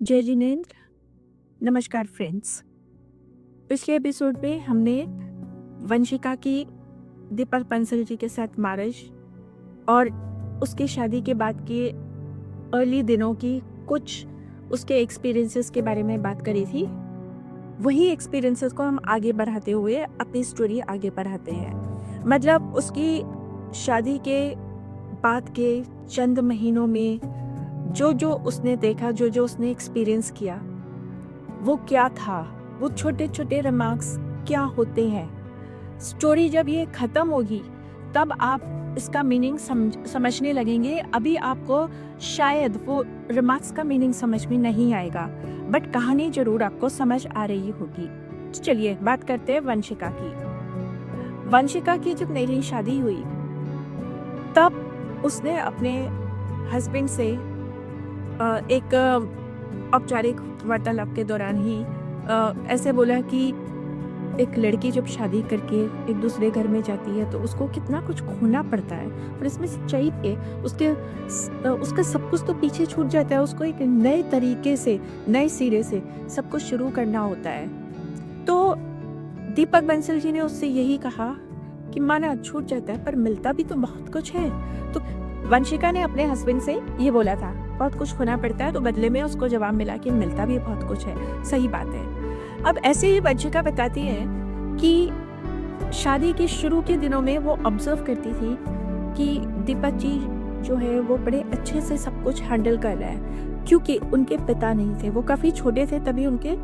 जय जिनेन्द्र। नमस्कार फ्रेंड्स। पिछले एपिसोड में हमने वंशिका की दीपक बंसल जी के साथ मैरिज और उसकी शादी के बाद के अर्ली दिनों की कुछ उसके एक्सपीरियंसेस के बारे में बात करी थी। वही एक्सपीरियंसेस को हम आगे बढ़ाते हुए अपनी स्टोरी आगे बढ़ाते हैं। मतलब उसकी शादी के बाद के चंद महीनों में जो जो उसने देखा, जो जो उसने एक्सपीरियंस किया, वो क्या था, वो छोटे छोटे रिमार्क्स क्या होते हैं। स्टोरी जब ये ख़त्म होगी तब आप इसका मीनिंग समझने लगेंगे। अभी आपको शायद वो रिमार्क्स का मीनिंग समझ में नहीं आएगा, बट कहानी ज़रूर आपको समझ आ रही होगी। तो चलिए बात करते हैं वंशिका की। वंशिका की जब नई नई शादी हुई तब उसने अपने हस्बैंड से एक औपचारिक वार्तालाप के दौरान ही ऐसे बोला कि एक लड़की जब शादी करके एक दूसरे घर में जाती है तो उसको कितना कुछ खोना पड़ता है, और इसमें सच्चाई है उसका सब कुछ तो पीछे छूट जाता है। उसको एक नए तरीके से, नए सिरे से सब कुछ शुरू करना होता है। तो दीपक बंसल जी ने उससे यही कहा कि माना छूट जाता है पर मिलता भी तो बहुत कुछ है। तो वंशिका ने अपने हस्बैंड से ये बोला था, बहुत कुछ खोना पड़ता है, तो बदले में उसको जवाब मिला कि मिलता भी बहुत कुछ है। सही बात है। अब ऐसे ही वंशिका बताती है कि शादी के शुरू के दिनों में वो ऑब्जर्व करती थी कि दीपक जी जो है वो बड़े अच्छे से सब कुछ हैंडल कर रहा है, क्योंकि उनके पिता नहीं थे, वो काफ़ी छोटे थे तभी उनके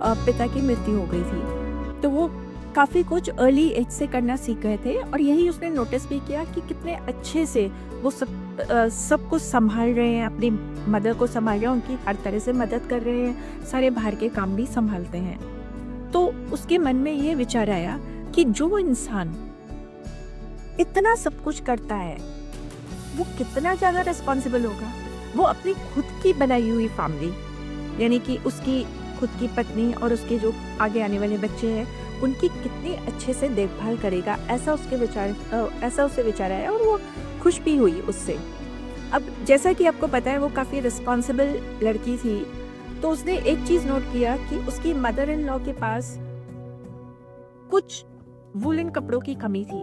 पिता की मृत्यु हो गई थी। तो वो काफ़ी कुछ अर्ली एज से करना सीख गए थे, और यही उसने नोटिस भी किया कि कितने अच्छे से वो सब कुछ संभाल रहे हैं, अपनी मदर को संभाल रहे हैं, उनकी हर तरह से मदद कर रहे हैं, सारे बाहर के काम भी संभालते हैं। तो उसके मन में ये विचार आया कि जो इंसान इतना सब कुछ करता है वो कितना ज़्यादा रिस्पॉन्सिबल होगा। वो अपनी खुद की बनाई हुई फैमिली, यानी कि उसकी खुद की पत्नी और उसके जो आगे आने वाले बच्चे हैं, उनकी कितनी अच्छे से देखभाल करेगा, ऐसा उसे विचार आया, और वो खुश भी हुई उससे। अब जैसा कि आपको पता है वो काफ़ी रिस्पॉन्सिबल लड़की थी, तो उसने एक चीज़ नोट किया कि उसकी मदर इन लॉ के पास कुछ वूलन कपड़ों की कमी थी,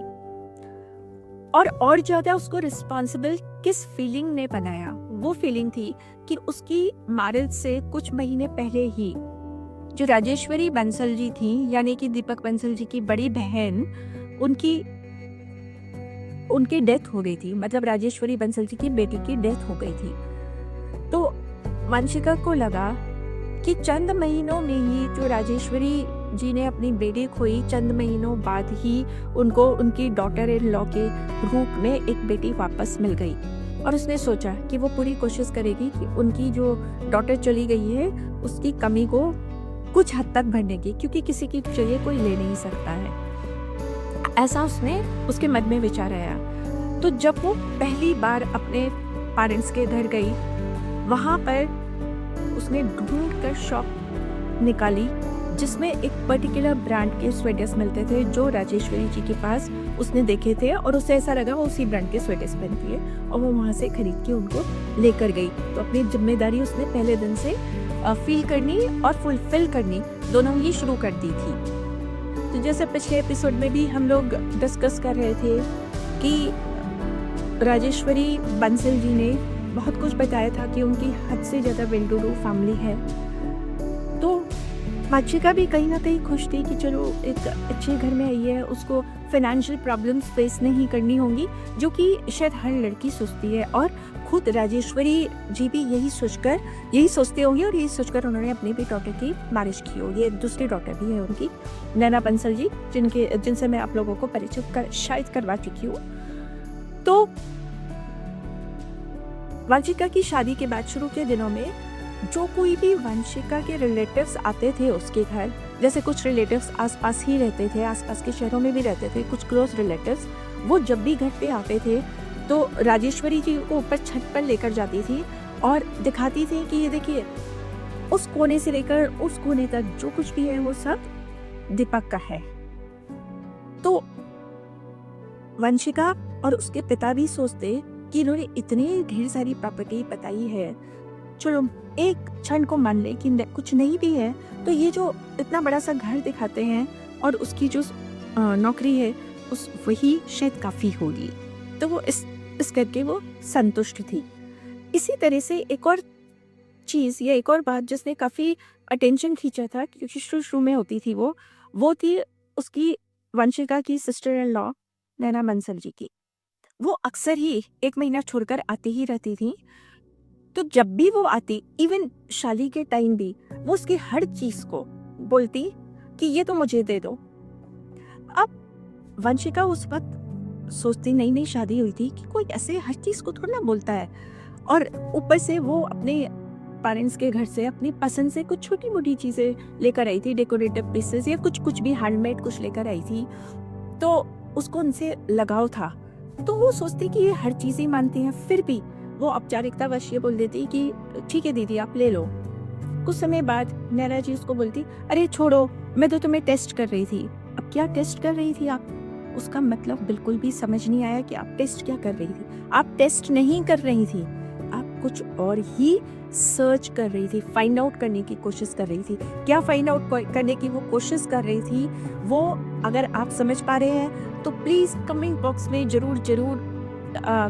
और ज़्यादा उसको रिस्पॉन्सिबल किस फीलिंग ने बनाया, वो फीलिंग थी कि उसकी मैरिज से कुछ महीने पहले ही जो राजेश्वरी बंसल जी थी, यानी कि दीपक बंसल जी की बड़ी बहन, उनकी डेथ हो गई थी। मतलब राजेश्वरी बंसल जी की बेटी की डेथ हो गई थी। तो वंशिका को लगा कि चंद महीनों में ही जो राजेश्वरी जी ने अपनी बेटी खोई, चंद महीनों बाद ही उनको उनकी डॉटर इन लॉ के रूप में एक बेटी वापस मिल गई, और उसने सोचा कि वो पूरी कोशिश करेगी कि उनकी जो डॉटर चली गई है उसकी कमी को कुछ हद तक भरने की, क्योंकि किसी की जगह कोई ले नहीं सकता है। ऐसा उसके मन में विचार आया। तो जब वो पहली बार अपने पेरेंट्स के घर गई, वहाँ पर उसने ढूंढ कर शॉप निकाली जिसमें एक पर्टिकुलर ब्रांड के स्वेटर्स मिलते थे जो राजेश्वरी जी के पास उसने देखे थे, और उसे ऐसा लगा वो उसी ब्रांड के स्वेटर्स पहनती है, और वो वहाँ से खरीद के उनको लेकर गई। तो अपनी जिम्मेदारी उसने पहले दिन से फील करनी और फुलफिल करनी दोनों ही शुरू कर दी थी। तो जैसे पिछले एपिसोड में भी हम लोग डिस्कस कर रहे थे कि राजेश्वरी बंसल जी ने बहुत कुछ बताया था कि उनकी हद से ज़्यादा वेल टू डू फैमिली है। तो वंशिका भी कहीं ना कहीं खुश थी कि चलो एक अच्छे घर में आई है, उसको फाइनेंशियल प्रॉब्लम्स फेस नहीं करनी होंगी, जो कि शायद हर लड़की सोचती है, और खुद राजेश्वरी जी भी यही सोचते होंगे, और यही सोचकर उन्होंने अपनी भी डॉटर की मैरिज की होगी। दूसरी डॉटर भी है उनकी, नैना बंसल जी, जिनसे मैं आप लोगों को परिचित शायद करवा चुकी हूँ। तो वंशिका की शादी के बाद शुरू के दिनों में जो कोई भी वंशिका के रिलेटिव्स आते थे उसके घर, जैसे कुछ रिलेटिव्स आसपास ही रहते थे, आसपास के शहरों में भी रहते थे कुछ क्लोज रिलेटिव्स, वो जब भी घर पे आते थे तो राजेश्वरी जी को ऊपर छत पर लेकर जाती थी और दिखाती थी कि ये देखिए, उस कोने से लेकर उस कोने तक जो कुछ भी है वो सब दीपक का है। तो वंशिका और उसके पिता भी सोचते कि इन्होंने इतनी ढेर सारी प्रॉपर्टी बताई है चलो एक क्षण को मान ले कि कुछ नहीं भी है, तो ये जो इतना बड़ा सा घर दिखाते हैं और उसकी जो नौकरी है उस वही शायद काफ़ी होगी। तो वो इस करके वो संतुष्ट थी। इसी तरह से एक और चीज़ या एक और बात जिसने काफ़ी अटेंशन खींचा था, क्योंकि शुरू में होती थी वो थी उसकी वंशिका की सिस्टर इन लॉ नैना बंसल जी की। वो अक्सर ही 1 महीना छोड़कर आती ही रहती थी। तो जब भी वो आती, इवन शादी के टाइम भी, वो उसकी हर चीज़ को बोलती कि ये तो मुझे दे दो। अब वंशिका उस वक्त सोचती, नई नई शादी हुई थी, कि कोई ऐसे हर चीज़ को थोड़ा ना बोलता है, और ऊपर से वो अपने पेरेंट्स के घर से अपनी पसंद से कुछ छोटी मोटी चीज़ें लेकर आई थी, डेकोरेटिव पीसेस या कुछ भी हैंडमेड कुछ लेकर आई थी। तो उसको उनसे लगाव था, तो वो सोचती कि ये हर चीज़ ही मानती हैं, फिर भी वो औपचारिकतावश ये बोल देती कि ठीक है दीदी आप ले लो। कुछ समय बाद नैना जी उसको बोलती, अरे छोड़ो, मैं तो तुम्हें टेस्ट कर रही थी। अब क्या टेस्ट कर रही थी आप? उसका मतलब बिल्कुल भी समझ नहीं आया कि आप टेस्ट क्या कर रही थी। आप टेस्ट नहीं कर रही थी, आप कुछ और ही सर्च कर रही थी, फाइंड आउट करने की कोशिश कर रही थी। क्या फाइंड आउट करने की वो कोशिश कर रही थी, वो अगर आप समझ पा रहे हैं तो प्लीज़ कमेंट बॉक्स में ज़रूर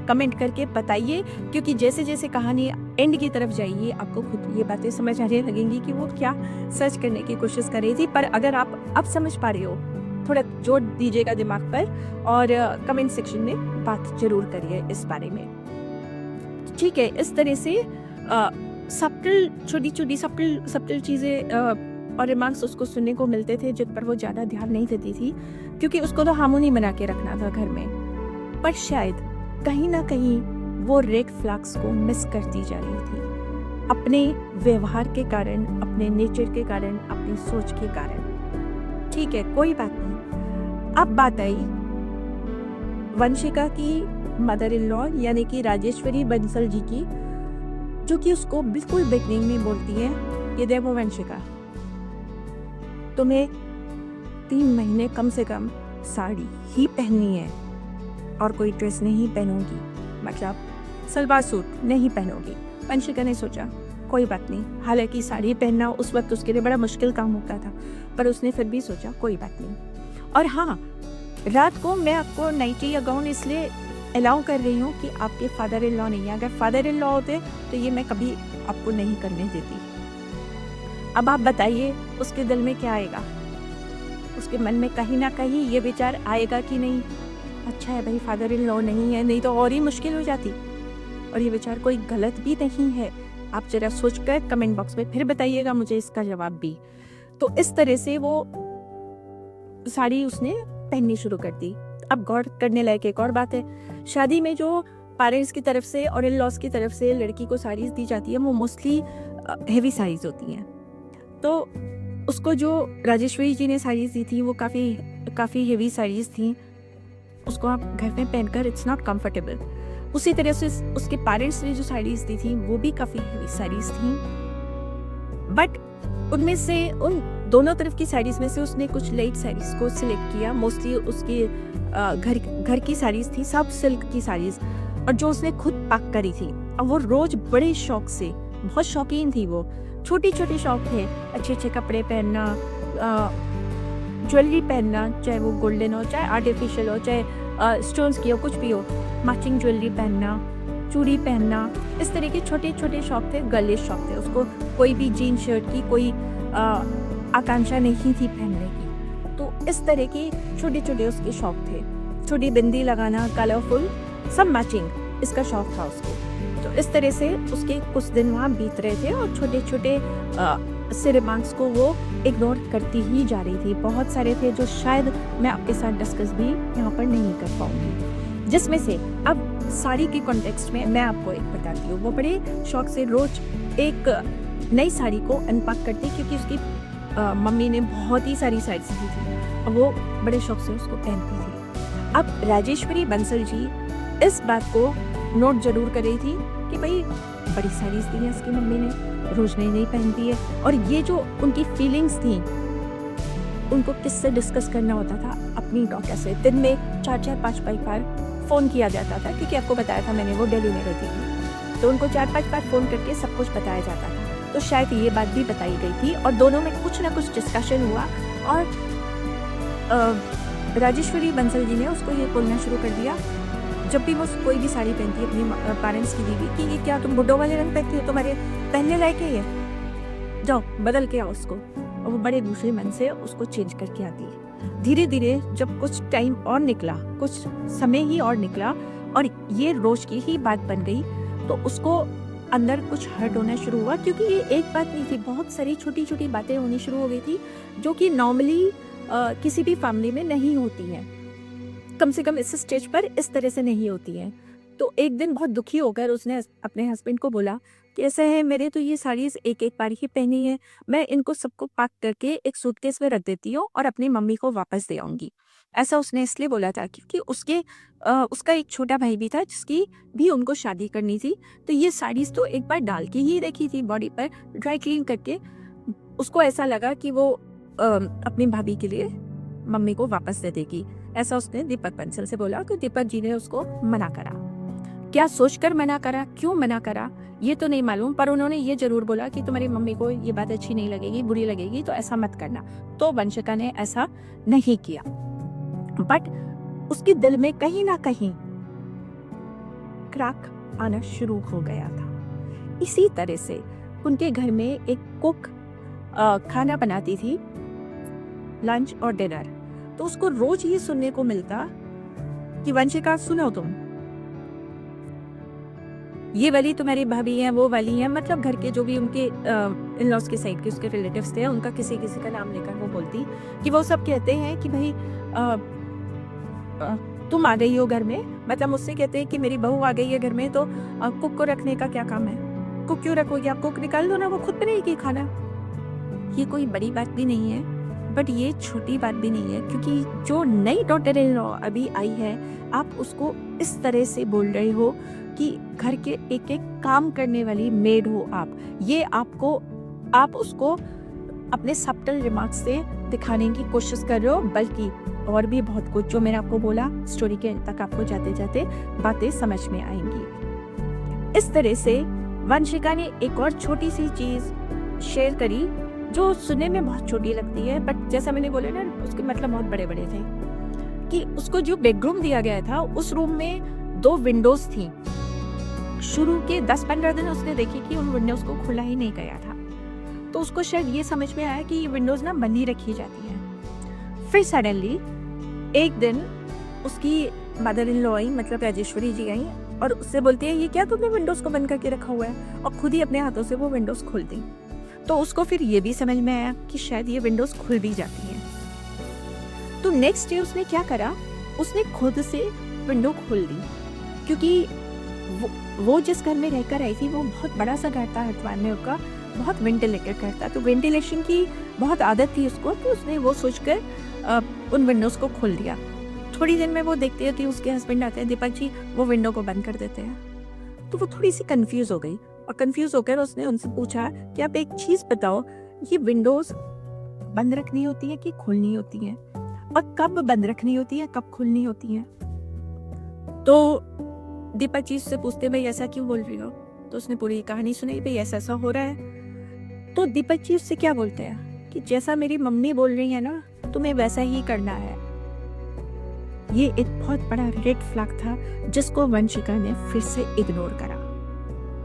कमेंट करके बताइए, क्योंकि जैसे जैसे कहानी एंड की तरफ जाएगी आपको खुद ये बातें समझ आने लगेंगी कि वो क्या सर्च करने की कोशिश कर रही थी। पर अगर आप अब समझ पा रहे हो, थोड़ा जोर दीजिएगा दिमाग पर और कमेंट सेक्शन में बात ज़रूर करिए इस बारे में। ठीक है, इस तरह से छोटी-छोटी सब्टल चीज़ें और रिमार्क्स उसको सुनने को मिलते थे, जिन पर वो ज़्यादा ध्यान नहीं देती थी, क्योंकि उसको तो हार्मोनी बना के रखना था घर में। पर शायद कहीं ना कहीं वो रेड फ्लैग्स को मिस करती जा रही थी, अपने व्यवहार के कारण, अपने नेचर के कारण, अपनी सोच के कारण। ठीक है, कोई बात नहीं। अब बात आई वंशिका की मदर इन लॉ यानी कि राजेश्वरी बंसल जी की, जो कि उसको बिल्कुल बिगनिंग में बोलती है, ये देखो वंशिका, तुम्हें 3 महीने कम से कम साड़ी ही पहननी है और कोई ड्रेस नहीं पहनोगी, मतलब सलवार सूट नहीं पहनोगी। वंशिका ने सोचा कोई बात नहीं, हालांकि साड़ी पहनना उस वक्त उसके लिए बड़ा मुश्किल काम होता था, पर उसने फिर भी सोचा कोई बात नहीं। और हाँ, रात को मैं आपको नाइटी या गाउन इसलिए अलाउ कर रही हूँ कि आपके फादर इन लॉ नहीं है। अगर फादर इन लॉ होते तो ये मैं कभी आपको नहीं करने देती। अब आप बताइए उसके दिल में क्या आएगा, उसके मन में कहीं ना कहीं ये विचार आएगा कि नहीं, अच्छा है भाई फादर इन लॉ नहीं है, नहीं तो और ही मुश्किल हो जाती। और ये विचार कोई गलत भी नहीं है, आप जरा सोचकर कमेंट बॉक्स में फिर बताइएगा मुझे इसका जवाब भी। तो इस तरह से वो साड़ी उसने पहननी शुरू कर दी। अब गौर करने लायक एक और बात है, शादी में जो पेरेंट्स की तरफ से और इन लॉज की तरफ से लड़की को साड़ीज़ दी जाती है वो मोस्टली हेवी साड़ीज़ होती हैं। तो उसको जो राजेश्वरी जी ने साड़ीज़ दी थी वो काफ़ी हेवी साड़ीज़ थी, उसको आप घर में पहनकर इट्स नॉट कंफर्टेबल। उसी तरह से उसके पेरेंट्स ने जो साड़ीज़ दी थी वो भी काफ़ी हेवी साड़ीज़ थी, बट उनमें से उन दोनों तरफ की साड़ीज़ में से उसने कुछ लाइट साड़ीज़ को सिलेक्ट किया। मोस्टली उसकी घर की साड़ीज़ थी, सब सिल्क की साड़ीज़, और जो उसने खुद पैक करी थी। और वो रोज़ बड़े शौक से, बहुत शौकीन थी वो, छोटे छोटे शौक थे, अच्छे अच्छे कपड़े पहनना, ज्वेलरी पहनना, चाहे वो गोल्डन हो, चाहे आर्टिफिशियल हो, चाहे स्टोन्स की हो, कुछ भी हो, मैचिंग ज्वेलरी पहनना, चूड़ी पहनना, इस तरह के छोटे छोटे शौक थे, गर्लिश शौक थे। उसको कोई भी जीन शर्ट की कोई आकांक्षा नहीं थी पहनने की। तो इस तरह के छोटे छोटे उसके शौक थे, छोटी बिंदी लगाना, कलरफुल, सब मैचिंग, इसका शौक था उसको। तो इस तरह से उसके कुछ दिन वहाँ बीत रहे थे और छोटे छोटे से रिमार्क्स को वो इग्नोर करती ही जा रही थी। बहुत सारे थे जो शायद मैं आपके साथ डिस्कस भी यहाँ पर नहीं कर पाऊँगी, जिसमें से अब साड़ी के कॉन्टेक्स्ट में मैं आपको एक बताती हूँ। वो बड़े शौक से रोज एक नई साड़ी को अनपैक करती, क्योंकि उसकी मम्मी ने बहुत ही सारी साड़ीज़ दी थी और वो बड़े शौक से उसको पहनती थी। अब राजेश्वरी बंसल जी इस बात को नोट जरूर कर रही थी कि भाई बड़ी साड़ीज़ दी हैं इसकी मम्मी ने, रोज नई पहनती है। और ये जो उनकी फीलिंग्स थी उनको किससे डिस्कस करना होता था, अपनी डॉटर से। दिन में 4-4, 5-5 बार फ़ोन किया जाता था, क्योंकि आपको बताया था मैंने वो दिल्ली में रहती थी। तो उनको 4-5 बार फ़ोन करके सब कुछ बताया जाता था। तो शायद ये बात भी बताई गई थी और दोनों में कुछ ना कुछ डिस्कशन हुआ और राजेश्वरी बंसल जी ने उसको ये बोलना शुरू कर दिया, जब भी वो कोई भी साड़ी पहनती है अपनी पेरेंट्स की दी हुई, कि ये क्या तुम बुड्ढों वाले रंग पहनती हो, तुम्हारे पहनने लायक है ये, जाओ बदल के आओ उसको। और वो बड़े दूसरे मन से उसको चेंज करके आती है। धीरे धीरे जब कुछ टाइम और निकला, कुछ समय ही और निकला और ये रोज की ही बात बन गई, तो उसको अंदर कुछ हर्ट होना शुरू हुआ, क्योंकि ये एक बात नहीं थी, बहुत सारी छोटी छोटी बातें होनी शुरू हो गई थी जो कि नॉर्मली किसी भी फैमिली में नहीं होती हैं, कम से कम इस स्टेज पर इस तरह से नहीं होती हैं। तो एक दिन बहुत दुखी होकर उसने अपने हस्बैंड को बोला कि ऐसा है, मेरे तो ये साड़ीज़ एक एक बार ही पहनी है, मैं इनको सबको पैक करके एक सूटकेस में रख देती हूँ और अपनी मम्मी को वापस दे आऊँगी। ऐसा उसने इसलिए बोला था क्योंकि उसका एक छोटा भाई भी था जिसकी भी उनको शादी करनी थी। तो ये साड़ीज़ तो एक बार डाल के ही रखी थी बॉडी पर, ड्राई क्लीन करके। उसको ऐसा लगा कि वो अपनी भाभी के लिए मम्मी को वापस दे देगी। ऐसा उसने दीपक बंसल से बोला कि दीपक जी ने उसको मना करा। क्या सोचकर मना करा, क्यों मना करा ये तो नहीं मालूम, पर उन्होंने ये जरूर बोला कि तुम्हारी मम्मी को ये बात अच्छी नहीं लगेगी, बुरी लगेगी, तो ऐसा मत करना। तो वंशिका ने ऐसा नहीं किया, बट उसके दिल में कहीं ना कहीं क्रैक आना शुरू हो गया था। इसी तरह से उनके घर में एक कुक खाना बनाती थी, लंच और डिनर। तो उसको रोज ये सुनने को मिलता कि वंशिका सुनो तुम, ये वाली तुम्हारी भाभी है, वो वाली है, मतलब घर के जो भी उनके इन-लॉज के साइड के उसके रिलेटिव्स थे, उनका किसी किसी का नाम लेकर वो बोलती कि वो सब कहते हैं कि भाई तुम आ गई हो घर में, मतलब मुझसे कहते हैं कि मेरी बहू आ गई है घर में, तो कुक को रखने का क्या काम है, कुक क्यों रखोगी, आप कुक निकाल दो ना, वो खुद बनाएगी खाना। ये कोई बड़ी बात भी नहीं है, बट ये छोटी बात भी नहीं है, क्योंकि जो नई डॉटर इन लॉ अभी आई है, आप उसको इस तरह से बोल रहे हो कि घर के एक एक काम करने वाली मेड हो आप। ये आप उसको अपने सब्टल रिमार्क्स से दिखाने की कोशिश कर रहे हो, बल्कि और भी बहुत कुछ जो मैंने आपको बोला, स्टोरी के अंत तक आपको जाते जाते बातें समझ में आएंगी। इस तरह से वंशिका ने एक और छोटी सी चीज शेयर करी जो सुनने में बहुत छोटी लगती है, बट जैसा मैंने बोला ना, उसके मतलब बहुत बड़े बड़े थे। कि उसको जो बेडरूम दिया गया था, उस रूम में 2 विंडोज थी। शुरू के 10-15 दिन उसने देखी कि उन विंडोज को खुला ही नहीं गया था, तो उसको शायद ये समझ में आया कि ये विंडोज ना बंद ही रखी जाती हैं। फिर सडनली एक दिन उसकी मदर इन लॉ आई, मतलब राजेश्वरी जी आई और उससे बोलती है, ये क्या तुमने विंडोज को बंद करके रखा हुआ है, और खुद ही अपने हाथों से वो विंडोज खोल दी। तो उसको फिर ये भी समझ में आया कि शायद ये विंडोज खुल भी जाती हैं। तो नेक्स्ट डे उसने क्या करा, उसने खुद से विंडो खोल दी, क्योंकि वो जिस घर में रहकर आई थी वो बहुत बड़ा सा घर था हरिद्वार में, उसका बहुत वेंटिलेटेड घर था, तो वेंटिलेशन की बहुत आदत थी उसको, तो उसने वो सोचकर उन विंडोज को खोल दिया। थोड़ी देर में वो देखती है कि उसके हस्बैंड आते हैं, दीपक जी वो विंडो को बंद कर देते हैं। तो वो थोड़ी सी कंफ्यूज हो गई, और कंफ्यूज होकर उसने उनसे पूछा कि आप एक चीज बताओ, ये विंडोज बंद रखनी होती है कि खोलनी होती है, और कब बंद रखनी होती है, कब खोलनी होती है। तो दीपक जी से पूछते, भाई ऐसा क्यों बोल रही हो, तो उसने पूरी कहानी सुनाई, भाई ऐसा ऐसा हो रहा है। तो दीपक जी उससे क्या बोलते हैं कि जैसा मेरी मम्मी बोल रही है ना, तुम्हें वैसा ही करना है। ये एक बहुत बड़ा रेड फ्लैग था जिसको वंशिका ने फिर से इग्नोर करा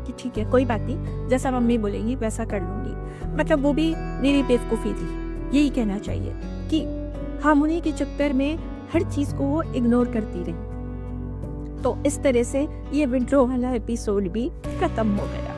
कि ठीक है कोई बात नहीं, जैसा मम्मी बोलेंगी वैसा कर लूंगी। मतलब वो भी मेरी बेवकूफ़ी थी, यही कहना चाहिए कि हार्मोनी के चक्कर में हर चीज़ को वो इग्नोर करती रही। तो इस तरह से ये विंड्रो वाला एपिसोड भी खत्म हो गया।